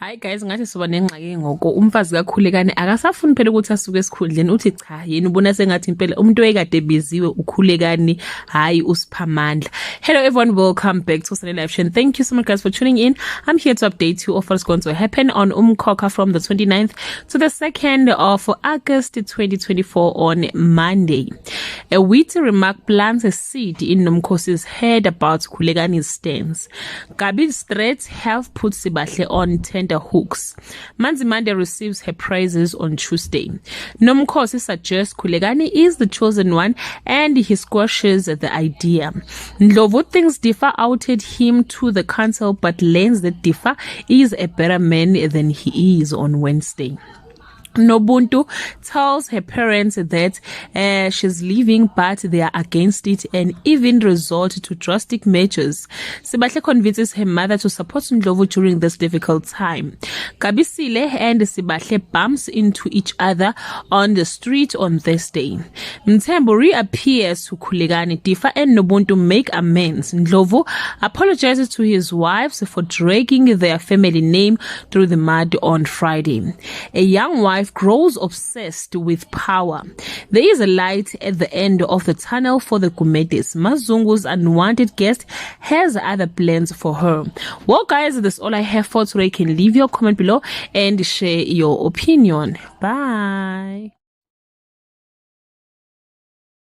Hayi guys, ngathi siba nengxaki ngoko umfazi kakhulekane akasafuni phela ukuthi asuke esikhundleni. Uthi cha yena ubona sengathi impela umuntu oyekade biziwe ukhulekane hayi usiphamandla. Hello everyone, welcome back to Sunday Live Show. Thank you so much guys for tuning in. I'm here to update you of what's going to happen on Umkhokha from the 29th to the 2nd of August 2024 on Monday. A witty remark plants a seed in Nomkhosi's head about Khulekane's stance. Gabi's threats have put Sibahle on tender hooks. Manzimande receives her praises on Tuesday. Nomkhosi suggests Khulekane is the chosen one and he squashes the idea. Ndlovu thinks Differ outed him to the council but learns that Differ is a better man than he is on Wednesday. Nobuntu tells her parents that she's leaving but they are against it and even resort to drastic measures. Sibahle convinces her mother to support Ndlovu during this difficult time. Kabisile and Sibahle bumps into each other on the street on Thursday. Mthembu reappears to Khulekane. Differ and Nobuntu make amends. Ndlovu apologizes to his wives for dragging their family name through the mud on Friday. A young wife grows obsessed with power. There is a light at the end of the tunnel for the Gumedes. Mazungu's unwanted guest has other plans for her. Well guys, that's all I have for today. You can leave your comment below and share your opinion. Bye.